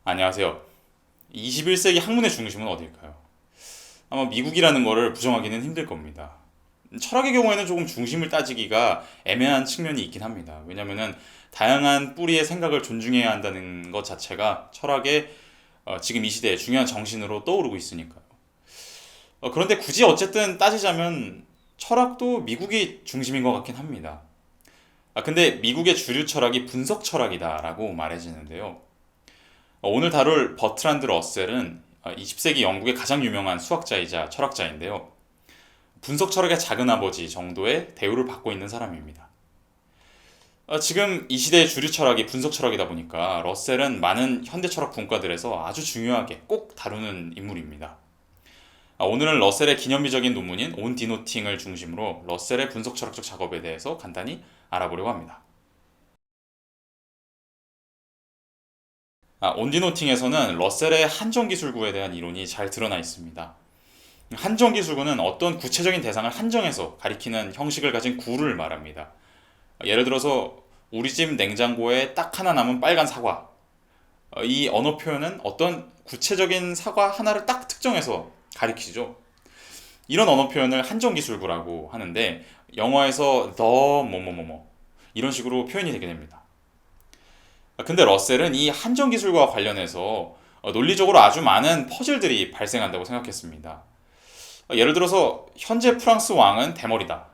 안녕하세요. 21세기 학문의 중심은 어딜까요? 아마 미국이라는 거를 부정하기는 힘들 겁니다. 철학의 경우에는 조금 중심을 따지기가 애매한 측면이 있긴 합니다. 왜냐면은 다양한 뿌리의 생각을 존중해야 한다는 것 자체가 철학의 지금 이 시대의 중요한 정신으로 떠오르고 있으니까요. 그런데 굳이 어쨌든 따지자면 철학도 미국이 중심인 것 같긴 합니다. 근데 미국의 주류 철학이 분석 철학이다라고 말해지는데요. 오늘 다룰 버트란드 러셀은 20세기 영국의 가장 유명한 수학자이자 철학자인데요. 분석 철학의 작은 아버지 정도의 대우를 받고 있는 사람입니다. 지금 이 시대의 주류 철학이 분석 철학이다 보니까 러셀은 많은 현대 철학 분과들에서 아주 중요하게 꼭 다루는 인물입니다. 오늘은 러셀의 기념비적인 논문인 온 디노팅을 중심으로 러셀의 분석 철학적 작업에 대해서 간단히 알아보려고 합니다. 온디노팅에서는 러셀의 한정기술구에 대한 이론이 잘 드러나 있습니다. 한정기술구는 어떤 구체적인 대상을 한정해서 가리키는 형식을 가진 구를 말합니다. 예를 들어서 우리 집 냉장고에 딱 하나 남은 빨간 사과. 이 언어 표현은 어떤 구체적인 사과 하나를 딱 특정해서 가리키죠. 이런 언어 표현을 한정기술구라고 하는데 영어에서 the 뭐뭐뭐뭐 이런 식으로 표현이 되게 됩니다. 근데 러셀은 이 한정기술과 관련해서 논리적으로 아주 많은 퍼즐들이 발생한다고 생각했습니다. 예를 들어서 현재 프랑스 왕은 대머리다.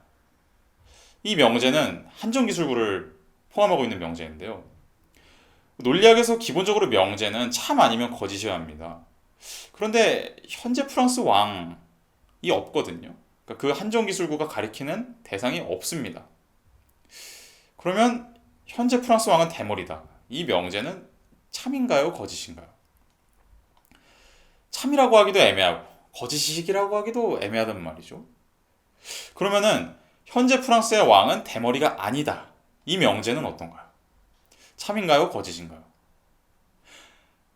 이 명제는 한정기술구를 포함하고 있는 명제인데요. 논리학에서 기본적으로 명제는 참 아니면 거짓이어야 합니다. 그런데 현재 프랑스 왕이 없거든요. 그러니까 그 한정기술구가 가리키는 대상이 없습니다. 그러면 현재 프랑스 왕은 대머리다. 이 명제는 참인가요? 거짓인가요? 참이라고 하기도 애매하고 거짓이라고 하기도 애매하단 말이죠. 그러면은 현재 프랑스의 왕은 대머리가 아니다. 이 명제는 어떤가요? 참인가요? 거짓인가요?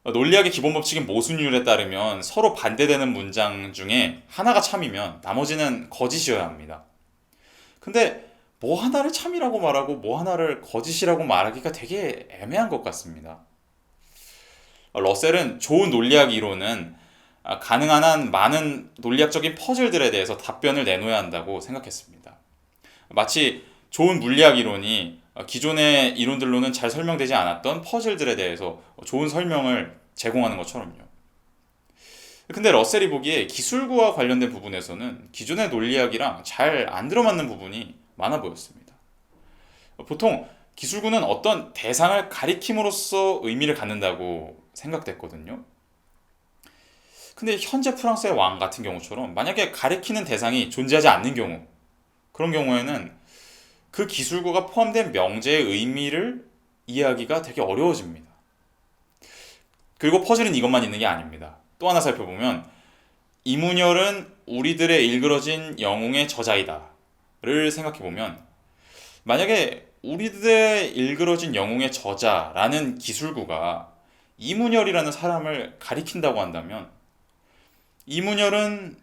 논리학의 기본 법칙인 모순율에 따르면 서로 반대되는 문장 중에 하나가 참이면 나머지는 거짓이어야 합니다. 근데 뭐 하나를 참이라고 말하고 뭐 하나를 거짓이라고 말하기가 되게 애매한 것 같습니다. 러셀은 좋은 논리학 이론은 가능한 한 많은 논리학적인 퍼즐들에 대해서 답변을 내놓아야 한다고 생각했습니다. 마치 좋은 물리학 이론이 기존의 이론들로는 잘 설명되지 않았던 퍼즐들에 대해서 좋은 설명을 제공하는 것처럼요. 근데 러셀이 보기에 기술구와 관련된 부분에서는 기존의 논리학이랑 잘 안 들어맞는 부분이 많아 보였습니다. 보통 기술구는 어떤 대상을 가리킴으로써 의미를 갖는다고 생각됐거든요. 근데 현재 프랑스의 왕 같은 경우처럼 만약에 가리키는 대상이 존재하지 않는 경우, 그런 경우에는 그 기술구가 포함된 명제의 의미를 이해하기가 되게 어려워집니다. 그리고 퍼즐은 이것만 있는 게 아닙니다. 또 하나 살펴보면 이문열은 우리들의 일그러진 영웅의 저자이다를 생각해보면 만약에 우리들의 일그러진 영웅의 저자라는 기술구가 이문열이라는 사람을 가리킨다고 한다면 이문열은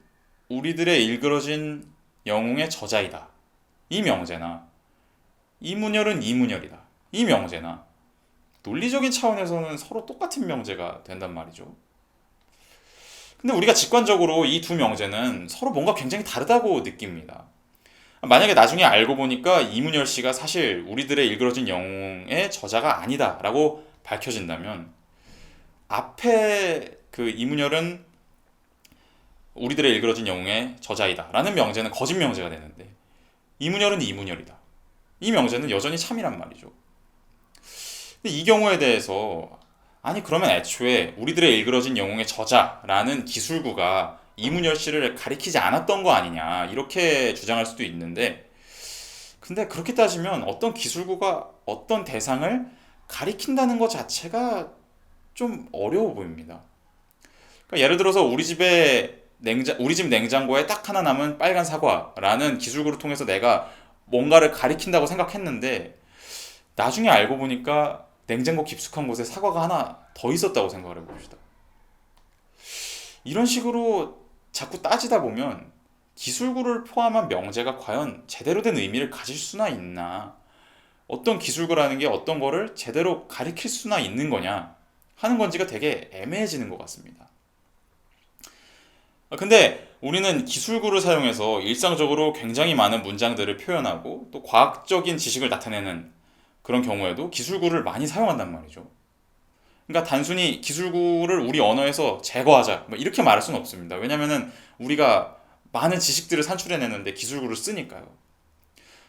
우리들의 일그러진 영웅의 저자이다. 이 명제나 이문열은 이문열이다. 이 명제나 논리적인 차원에서는 서로 똑같은 명제가 된단 말이죠. 근데 우리가 직관적으로 이 두 명제는 서로 뭔가 굉장히 다르다고 느낍니다. 만약에 나중에 알고 보니까 이문열 씨가 사실 우리들의 일그러진 영웅의 저자가 아니다라고 밝혀진다면 앞에 그 이문열은 우리들의 일그러진 영웅의 저자이다라는 명제는 거짓 명제가 되는데 이문열은 이문열이다. 이 명제는 여전히 참이란 말이죠. 근데 이 경우에 대해서 아니 그러면 애초에 우리들의 일그러진 영웅의 저자라는 기술구가 이문열 씨를 가리키지 않았던 거 아니냐 이렇게 주장할 수도 있는데 근데 그렇게 따지면 어떤 기술구가 어떤 대상을 가리킨다는 것 자체가 좀 어려워 보입니다. 그러니까 예를 들어서 우리 집 냉장고에 딱 하나 남은 빨간 사과라는 기술구를 통해서 내가 뭔가를 가리킨다고 생각했는데 나중에 알고 보니까 냉장고 깊숙한 곳에 사과가 하나 더 있었다고 생각을 해봅시다. 이런 식으로 자꾸 따지다 보면 기술구를 포함한 명제가 과연 제대로 된 의미를 가질 수나 있나? 어떤 기술구라는 게 어떤 거를 제대로 가리킬 수나 있는 거냐? 하는 건지가 되게 애매해지는 것 같습니다. 근데 우리는 기술구를 사용해서 일상적으로 굉장히 많은 문장들을 표현하고 또 과학적인 지식을 나타내는 그런 경우에도 기술구를 많이 사용한단 말이죠. 그러니까 단순히 기술구를 우리 언어에서 제거하자 뭐 이렇게 말할 수는 없습니다. 왜냐면은 우리가 많은 지식들을 산출해내는데 기술구를 쓰니까요.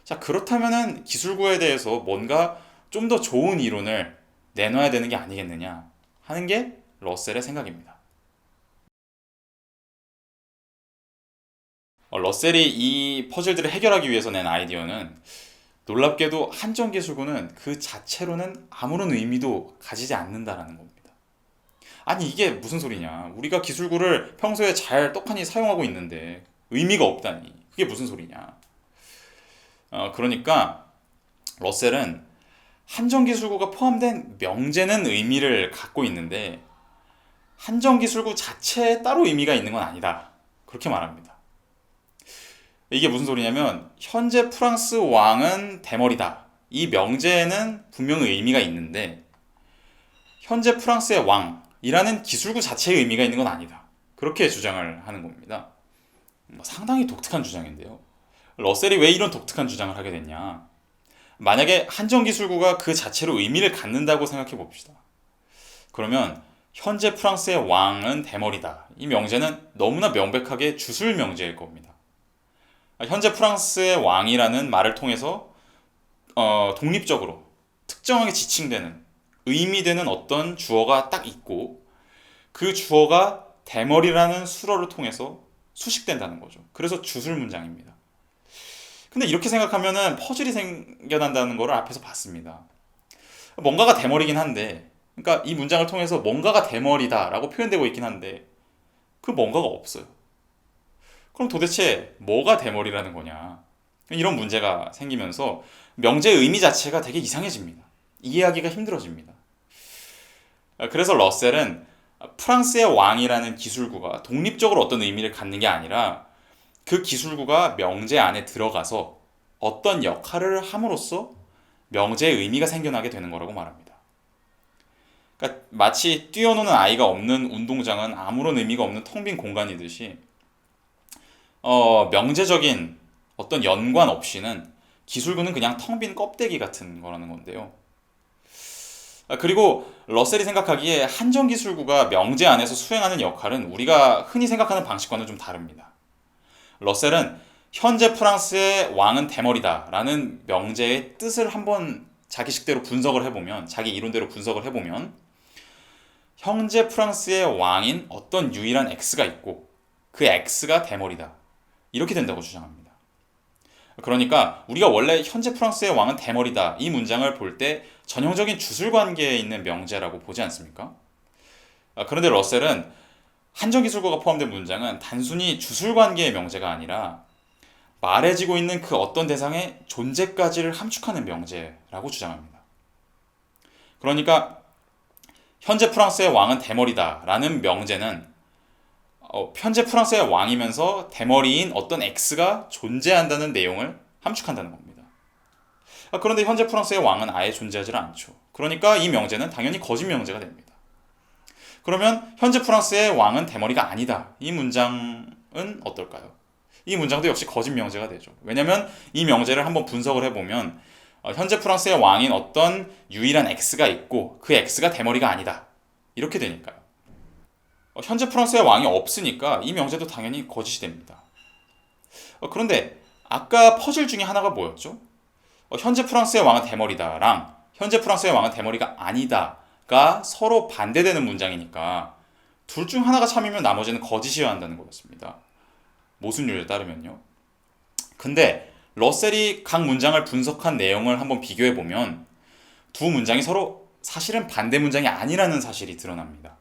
자, 그렇다면은 기술구에 대해서 뭔가 좀 더 좋은 이론을 내놔야 되는 게 아니겠느냐 하는 게 러셀의 생각입니다. 러셀이 이 퍼즐들을 해결하기 위해서 낸 아이디어는 놀랍게도 한정 기술구는 그 자체로는 아무런 의미도 가지지 않는다라는 겁니다. 아니 이게 무슨 소리냐? 우리가 기술구를 평소에 잘 똑하니 사용하고 있는데 의미가 없다니 그게 무슨 소리냐? 그러니까 러셀은 한정 기술구가 포함된 명제는 의미를 갖고 있는데 한정 기술구 자체에 따로 의미가 있는 건 아니다. 그렇게 말합니다. 이게 무슨 소리냐면 현재 프랑스 왕은 대머리다. 이 명제에는 분명히 의미가 있는데 현재 프랑스의 왕이라는 기술구 자체의 의미가 있는 건 아니다. 그렇게 주장을 하는 겁니다. 상당히 독특한 주장인데요. 러셀이 왜 이런 독특한 주장을 하게 됐냐? 만약에 한정 기술구가 그 자체로 의미를 갖는다고 생각해 봅시다. 그러면 현재 프랑스의 왕은 대머리다. 이 명제는 너무나 명백하게 주술 명제일 겁니다. 현재 프랑스의 왕이라는 말을 통해서 독립적으로 특정하게 지칭되는 의미되는 어떤 주어가 딱 있고 그 주어가 대머리라는 수어를 통해서 수식된다는 거죠. 그래서 주술 문장입니다. 근데 이렇게 생각하면은 퍼즐이 생겨난다는 걸 앞에서 봤습니다. 뭔가가 대머리긴 한데, 그러니까 이 문장을 통해서 뭔가가 대머리다라고 표현되고 있긴 한데, 그 뭔가가 없어요. 그럼 도대체 뭐가 대머리라는 거냐? 이런 문제가 생기면서 명제의 의미 자체가 되게 이상해집니다. 이해하기가 힘들어집니다. 그래서 러셀은 프랑스의 왕이라는 기술구가 독립적으로 어떤 의미를 갖는 게 아니라 그 기술구가 명제 안에 들어가서 어떤 역할을 함으로써 명제의 의미가 생겨나게 되는 거라고 말합니다. 그러니까 마치 뛰어노는 아이가 없는 운동장은 아무런 의미가 없는 텅 빈 공간이듯이 명제적인 어떤 연관 없이는 기술구는 그냥 텅 빈 껍데기 같은 거라는 건데요. 그리고 러셀이 생각하기에 한정 기술구가 명제 안에서 수행하는 역할은 우리가 흔히 생각하는 방식과는 좀 다릅니다. 러셀은 현재 프랑스의 왕은 대머리다 라는 명제의 뜻을 한번 자기식대로 분석을 해보면, 자기 이론대로 분석을 해보면 현재 프랑스의 왕인 어떤 유일한 X가 있고 그 X가 대머리다 이렇게 된다고 주장합니다. 그러니까 우리가 원래 현재 프랑스의 왕은 대머리다 이 문장을 볼 때 전형적인 주술관계에 있는 명제라고 보지 않습니까? 그런데 러셀은 한정기술구가 포함된 문장은 단순히 주술관계의 명제가 아니라 말해지고 있는 그 어떤 대상의 존재까지를 함축하는 명제라고 주장합니다. 그러니까 현재 프랑스의 왕은 대머리다 라는 명제는 현재 프랑스의 왕이면서 대머리인 어떤 X가 존재한다는 내용을 함축한다는 겁니다. 그런데 현재 프랑스의 왕은 아예 존재하지 않죠. 그러니까 이 명제는 당연히 거짓 명제가 됩니다. 그러면 현재 프랑스의 왕은 대머리가 아니다. 이 문장은 어떨까요? 이 문장도 역시 거짓 명제가 되죠. 왜냐하면 이 명제를 한번 분석을 해보면 현재 프랑스의 왕인 어떤 유일한 X가 있고 그 X가 대머리가 아니다. 이렇게 되니까요. 현재 프랑스의 왕이 없으니까 이 명제도 당연히 거짓이 됩니다. 그런데 아까 퍼즐 중에 하나가 뭐였죠? 현재 프랑스의 왕은 대머리다랑 현재 프랑스의 왕은 대머리가 아니다가 서로 반대되는 문장이니까 둘 중 하나가 참이면 나머지는 거짓이어야 한다는 거였습니다. 모순율에 따르면요. 근데 러셀이 각 문장을 분석한 내용을 한번 비교해보면 두 문장이 서로 사실은 반대 문장이 아니라는 사실이 드러납니다.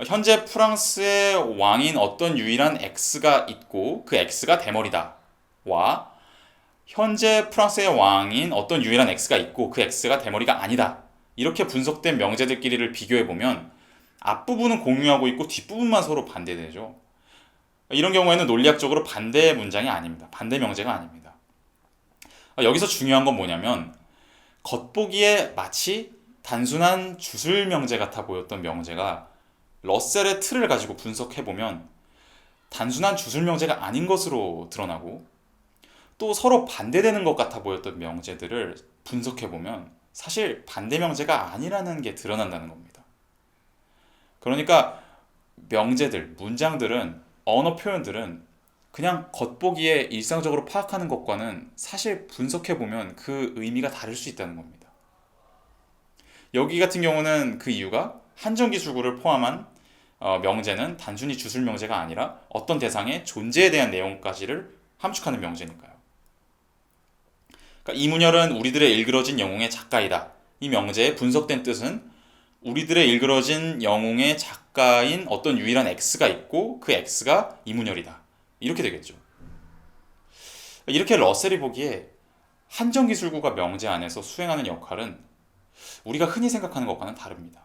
현재 프랑스의 왕인 어떤 유일한 X가 있고 그 X가 대머리다 와 현재 프랑스의 왕인 어떤 유일한 X가 있고 그 X가 대머리가 아니다 이렇게 분석된 명제들끼리를 비교해보면 앞부분은 공유하고 있고 뒷부분만 서로 반대되죠. 이런 경우에는 논리학적으로 반대 문장이 아닙니다. 반대 명제가 아닙니다. 여기서 중요한 건 뭐냐면 겉보기에 마치 단순한 주술 명제 같아 보였던 명제가 러셀의 틀을 가지고 분석해보면 단순한 주술 명제가 아닌 것으로 드러나고, 또 서로 반대되는 것 같아 보였던 명제들을 분석해보면 사실 반대 명제가 아니라는 게 드러난다는 겁니다. 그러니까 명제들, 문장들은, 언어 표현들은 그냥 겉보기에 일상적으로 파악하는 것과는 사실 분석해보면 그 의미가 다를 수 있다는 겁니다. 여기 같은 경우는 그 이유가 한정기술구를 포함한 명제는 단순히 주술 명제가 아니라 어떤 대상의 존재에 대한 내용까지를 함축하는 명제니까요. 그러니까 이문열은 우리들의 일그러진 영웅의 작가이다. 이 명제의 분석된 뜻은 우리들의 일그러진 영웅의 작가인 어떤 유일한 X가 있고 그 X가 이문열이다. 이렇게 되겠죠. 이렇게 러셀이 보기에 한정기술구가 명제 안에서 수행하는 역할은 우리가 흔히 생각하는 것과는 다릅니다.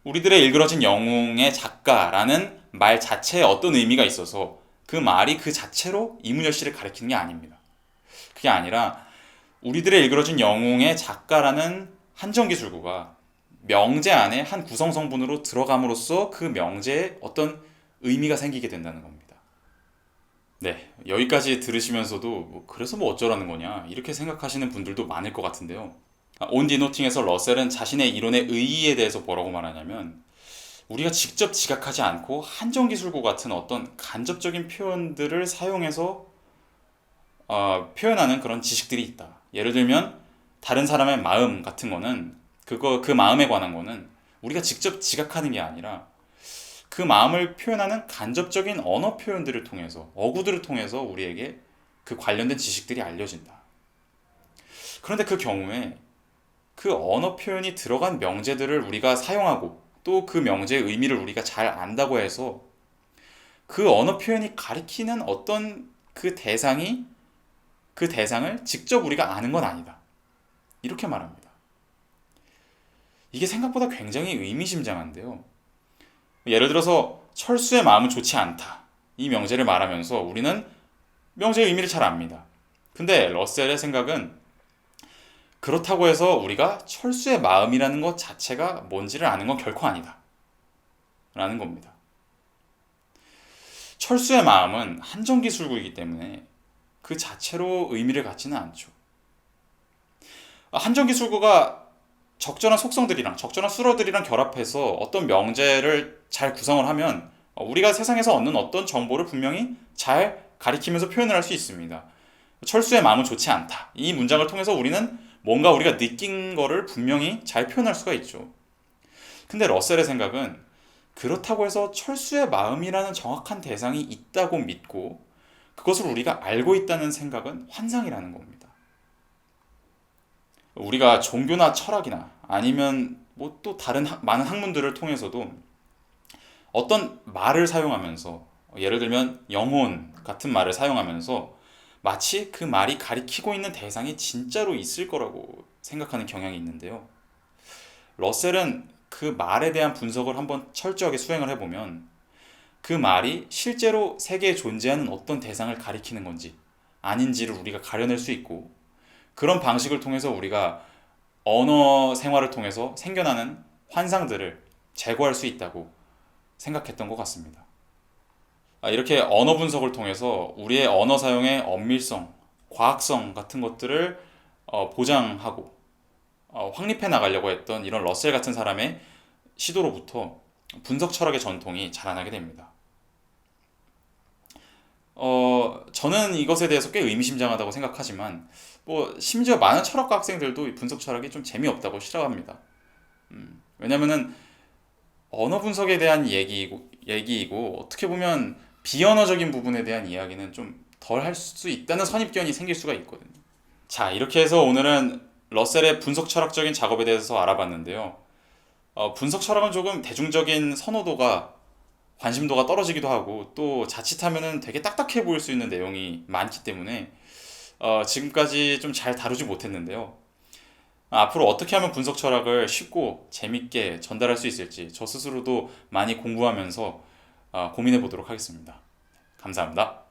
우리들의 일그러진 영웅의 작가라는 말 자체에 어떤 의미가 있어서 그 말이 그 자체로 이문열 씨를 가리키는 게 아닙니다. 그게 아니라 우리들의 일그러진 영웅의 작가라는 한정기술구가 명제 안에 한 구성 성분으로 들어감으로써 그 명제에 어떤 의미가 생기게 된다는 겁니다. 네, 여기까지 들으시면서도 그래서 뭐 어쩌라는 거냐 이렇게 생각하시는 분들도 많을 것 같은데요. 온 디노팅에서 러셀은 자신의 이론의 의의에 대해서 뭐라고 말하냐면, 우리가 직접 지각하지 않고 한정기술구 같은 어떤 간접적인 표현들을 사용해서 표현하는 그런 지식들이 있다. 예를 들면 다른 사람의 마음 같은 거는 그 마음에 관한 거는 우리가 직접 지각하는 게 아니라 그 마음을 표현하는 간접적인 언어 표현들을 통해서, 어구들을 통해서 우리에게 그 관련된 지식들이 알려진다. 그런데 그 경우에 그 언어 표현이 들어간 명제들을 우리가 사용하고 또 그 명제의 의미를 우리가 잘 안다고 해서 그 언어 표현이 가리키는 어떤 그 대상을 직접 우리가 아는 건 아니다. 이렇게 말합니다. 이게 생각보다 굉장히 의미심장한데요. 예를 들어서 철수의 마음은 좋지 않다. 이 명제를 말하면서 우리는 명제의 의미를 잘 압니다. 근데 러셀의 생각은 그렇다고 해서 우리가 철수의 마음이라는 것 자체가 뭔지를 아는 건 결코 아니다. 라는 겁니다. 철수의 마음은 한정기술구이기 때문에 그 자체로 의미를 갖지는 않죠. 한정기술구가 적절한 속성들이랑 적절한 수어들이랑 결합해서 어떤 명제를 잘 구성을 하면 우리가 세상에서 얻는 어떤 정보를 분명히 잘 가리키면서 표현을 할 수 있습니다. 철수의 마음은 좋지 않다. 이 문장을 통해서 우리는 뭔가 우리가 느낀 거를 분명히 잘 표현할 수가 있죠. 근데 러셀의 생각은 그렇다고 해서 철수의 마음이라는 정확한 대상이 있다고 믿고 그것을 우리가 알고 있다는 생각은 환상이라는 겁니다. 우리가 종교나 철학이나 아니면 뭐 또 다른 많은 학문들을 통해서도 어떤 말을 사용하면서, 예를 들면 영혼 같은 말을 사용하면서 마치 그 말이 가리키고 있는 대상이 진짜로 있을 거라고 생각하는 경향이 있는데요. 러셀은 그 말에 대한 분석을 한번 철저하게 수행을 해보면 그 말이 실제로 세계에 존재하는 어떤 대상을 가리키는 건지 아닌지를 우리가 가려낼 수 있고, 그런 방식을 통해서 우리가 언어 생활을 통해서 생겨나는 환상들을 제거할 수 있다고 생각했던 것 같습니다. 이렇게 언어 분석을 통해서 우리의 언어 사용의 엄밀성, 과학성 같은 것들을 보장하고 확립해 나가려고 했던 이런 러셀 같은 사람의 시도로부터 분석 철학의 전통이 자라나게 됩니다. 저는 이것에 대해서 꽤 의미심장하다고 생각하지만 심지어 많은 철학과 학생들도 이 분석 철학이 좀 재미없다고 싫어합니다. 왜냐면은 언어 분석에 대한 얘기이고 어떻게 보면 비언어적인 부분에 대한 이야기는 좀 덜 할 수 있다는 선입견이 생길 수가 있거든요. 자, 이렇게 해서 오늘은 러셀의 분석 철학적인 작업에 대해서 알아봤는데요. 분석 철학은 조금 대중적인 선호도가, 관심도가 떨어지기도 하고 또 자칫하면은 되게 딱딱해 보일 수 있는 내용이 많기 때문에 지금까지 좀 잘 다루지 못했는데요. 앞으로 어떻게 하면 분석 철학을 쉽고 재밌게 전달할 수 있을지 저 스스로도 많이 공부하면서 고민해 보도록 하겠습니다. 감사합니다.